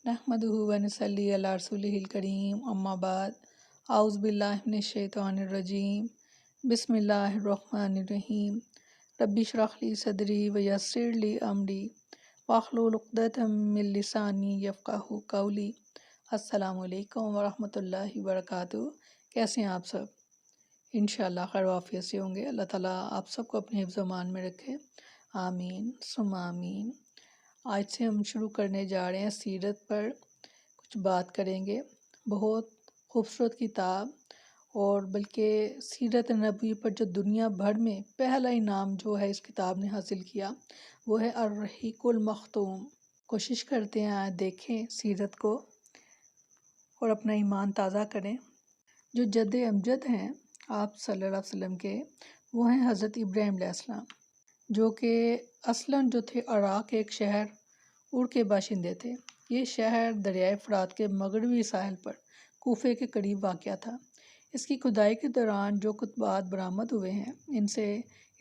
नहमदुहु व नसल्ली अला रसूलिहिल करीम अम्मा बाद आउज़ बिल्लाहि मिनश शैतानिर रजीम बिस्मिल्लाहिर रहमानिर रहीम रब्बि इश्रह ली सदरी व यस्सिर ली अमरी वाहलुल उक़दतम मिन लिसानी यफ़क़हू क़ौली। अस्सलामु अलैकुम व रहमतुल्लाहि व बरकातुहू। कैसे हैं आप सब? इंशाअल्लाह खैर वाफ़ियत से होंगे। अल्लाह ताला आप सबको अपने हिफ्ज़ व अमान में रखे, आमीन सुम्मा आमीन। आज से हम शुरू करने जा रहे हैं सीरत पर कुछ बात करेंगे। बहुत खूबसूरत किताब, और बल्कि सीरत नबी पर जो दुनिया भर में पहला इनाम जो है इस किताब ने हासिल किया वो है अर्रहीकुल मख्तूम। कोशिश करते हैं आज देखें सीरत को और अपना ईमान ताज़ा करें। जो जद अमजद हैं आप सल्लल्लाहु अलैहि वसल्लम के, वो हैं हज़रत इब्राहीम अलैहिस्सलाम, जो कि असलन जो थे इराक़ के एक शहर उर के बाशिंदे थे। ये शहर दरियाए फ़रात के मगरबी साहिल पर कूफे के करीब वाक़या था। इसकी खुदाई के दौरान जो कुतबात बरामद हुए हैं, इनसे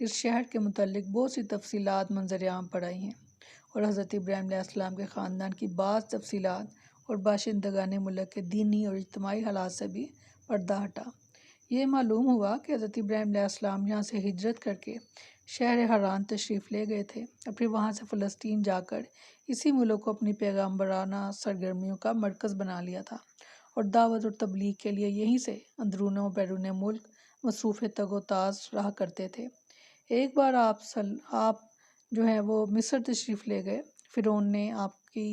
इस शहर के मुतल्लिक़ बहुत सी तफसीलात मंज़र-ए-आम पर आई हैं, और हज़रत इब्राहीम अलैहिस्सलाम के ख़ानदान की बाज़ तफसीलात और बाशिंदगान मुल्क के दीनी और इज्तिमाई हालात से भी पर्दा हटा। ये मालूम हुआ कि हज़रत इब्राहीम अलैहिस्सलाम यहाँ से हिजरत करके शहर हरान तशरीफ़ ले गए थे, और फिर वहाँ से फ़लस्तीन जाकर इसी मुल्क को अपनी पैगम्बराना सरगर्मियों का मरकज़ बना लिया था, और दावत और तबलीग के लिए यहीं से अंदरून व बैरून मुल्क मसरूफ़ तगोताज़ रहा करते थे। एक बार आप जो है वो मिस्र तशरीफ़ ले गए। फ़िरौन ने आपकी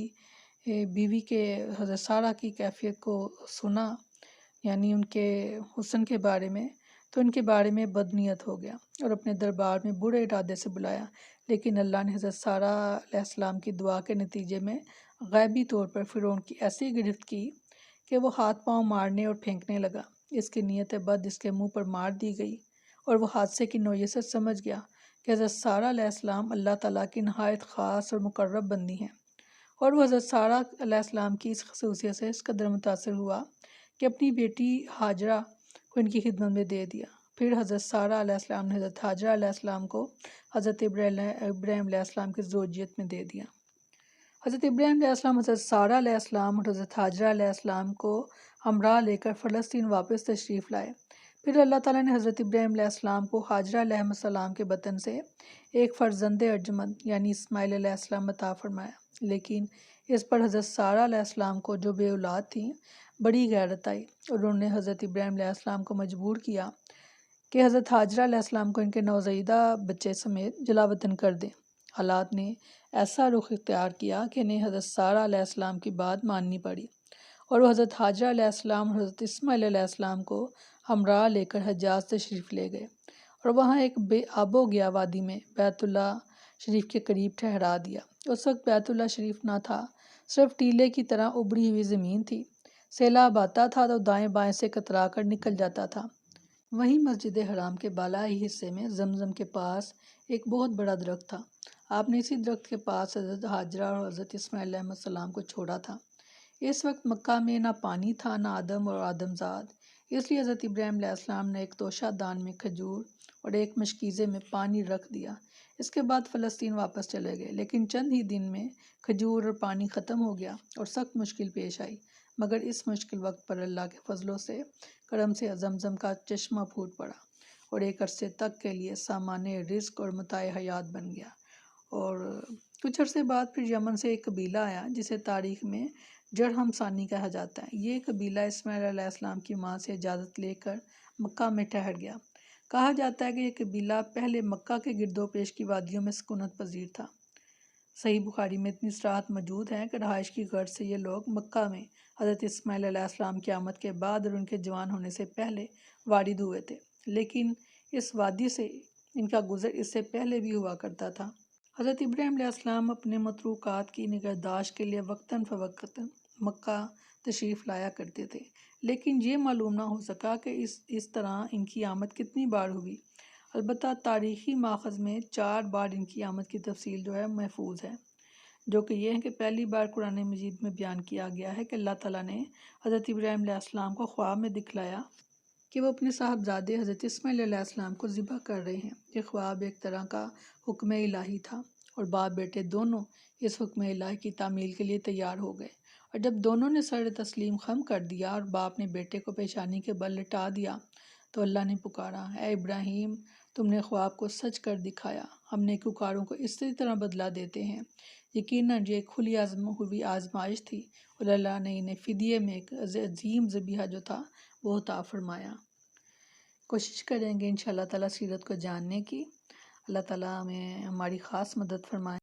बीवी के हज़रत सारा की कैफ़ियत को सुना, यानी उनके हुस्न के बारे में, तो उनके बारे में बदनीयत हो गया और अपने दरबार में बुरे इरादे से बुलाया। लेकिन अल्लाह ने हज़रत सारा अलैहिस्सलाम की दुआ के नतीजे में ग़ैबी तौर पर फ़िरौन की ऐसी गिरफ्त की कि वो हाथ पांव मारने और फेंकने लगा। इसकी नीयत बद इसके मुंह पर मार दी गई, और वो हादसे की नौयत से समझ गया कि हज़रत सारा अलैहिस्सलाम अल्लाह ताला की नहायत ख़ास और मुकर्रब बंदी हैं, और वो हज़रत सारा अलैहिस्सलाम की इस खसूसियत से इस कदर मुतासर हुआ कि अपनी बेटी हाजरा को इनकी खिदमत में दे दिया। फिर हज़रत सारा अलैहिस्सलाम ने हज़रत हाजरा अलैहिस्सलाम को हज़रत इब्राहीम अलैहिस्सलाम की ज़ौजियत में दे दिया। हज़रत इब्राहीम अलैहिस्सलाम, हज़रत सारा अलैहिस्सलाम और हज़रत हाजरा अलैहिस्सलाम को हमरा लेकर फ़लस्तीन वापस तशरीफ़ लाए। फिर अल्लाह ताला ने हज़रत इब्राहीम अलैहिस्सलाम को हाजरा अलैहिस्सलाम के बतन से एक फ़र्ज़ंद अर्जमंद यानी इस्माइल अलैहिस्सलाम अता फ़रमाया। लेकिन इस पर हज़रत सारा अलैहिस्सलाम को, जो बे औलाद थी, बड़ी गैरत आई, और उन्होंने हज़रत इब्राहीम अलैहिस्सलाम को मजबूर किया कि हज़रत हाजरा अलैहिस्सलाम को इनके नौज़ईदा बच्चे समेत जलावतन कर दें। हालात ने ऐसा रुख इख्तियार किया कि इन्हें हज़रत सारा अलैहिस्सलाम की बात माननी पड़ी, और वह हज़रत हाजरा अलैहिस्सलाम और हज़रत इस्माइल अलैहिस्सलाम को हमरा लेकर हज्जाज तशरीफ़ ले गए, और वहाँ एक बेआबो गया वादी में बैतुल्ला शरीफ के करीब ठहरा दिया। उस वक्त बैतुल्ला शरीफ ना था, सिर्फ टीले की तरह उबड़ी हुई ज़मीन थी। सैलाब आता था तो दाएं बाएं से कतरा कर निकल जाता था। वहीं मस्जिद हराम के बालाई हिस्से में जमजम के पास एक बहुत बड़ा दरख्त था। आपने इसी दरख्त के पास हज़रत हाजरा और हज़रत इस्माइल अलैहिस्सलाम को छोड़ा था। इस वक्त मक्का में ना पानी था, ना आदम और आदमजाद, इसलिए हज़रत इब्राहीम अलैहिस्सलाम ने एक तोशा दान में खजूर और एक मशकीज़े में पानी रख दिया। इसके बाद फ़लस्तीन वापस चले गए, लेकिन चंद ही दिन में खजूर और पानी ख़त्म हो गया और सख्त मुश्किल पेश आई। मगर इस मुश्किल वक्त पर अल्लाह के फजलों से करम से जमजम का चश्मा फूट पड़ा, और एक अरसे तक के लिए सामान्य रिज़्क़ और मताए हयात बन गया। और कुछ अरसे बाद फिर यमन से एक कबीला आया जिसे तारीख़ में जरहम सानी कहा जाता है। ये कबीला इस्माइल अलैहिस्सलाम की माँ से इजाज़त लेकर मक्का में ठहर गया। कहा जाता है कि यह कबीला पहले मक्का के गिरदोपेश की वादियों में सुकूनत पजीर था। सही बुखारी में इतनी सराहत मौजूद है कि रहाइश की गर्ज से ये लोग मक्का में हज़रत इस्माइल अलैहिस्सलाम की आमद के बाद और उनके जवान होने से पहले वारिद हुए थे, लेकिन इस वादी से इनका गुज़र इससे पहले भी हुआ करता था। हज़रत इब्राहीम अलैहिस्सलाम अपने मतरूकात की निगहदाश्त के लिए वक्तन फ़वक्तन मक्का तशरीफ़ लाया करते थे, लेकिन ये मालूम ना हो सका कि इस तरह इनकी आमद कितनी बार हुई। अलबत्ता तारीख़ी माख़ज़ में 4 बार इनकी आमद की तफसील जो है महफूज है, जो कि यह है कि पहली बार कुरान मजीद में बयान किया गया है कि अल्लाह ताला ने हज़रत इब्राहीम अलैहिस्सलाम को ख्वाब में दिखलाया कि वो अपने साहबजादे हज़रत इस्माइल अलैहिस्सलाम को ज़िबह कर रहे हैं। ये ख्वाब एक तरह का हुक्म इलाही था, और बाप बेटे दोनों इस हुक्म इलाही की तामील के लिए तैयार हो गए اور جب دونوں نے سر تسلیم خم کر دیا اور باپ نے بیٹے کو پیشانی کے بل لٹا دیا تو اللہ نے پکارا، اے ابراہیم، تم نے خواب کو سچ کر دکھایا، ہم نیکوکاروں کو اسی طرح بدلہ دیتے ہیں۔ یقیناً یہ ایک کھلی ہوئی آزمائش تھی اور اللہ نے انہیں فدیے میں ایک عظیم ذبیحہ جو تھا وہ عطا فرمایا۔ کوشش کریں گے انشاءاللہ تعالیٰ سیرت کو جاننے کی۔ اللہ تعالیٰ ہمیں ہماری خاص مدد فرمائے۔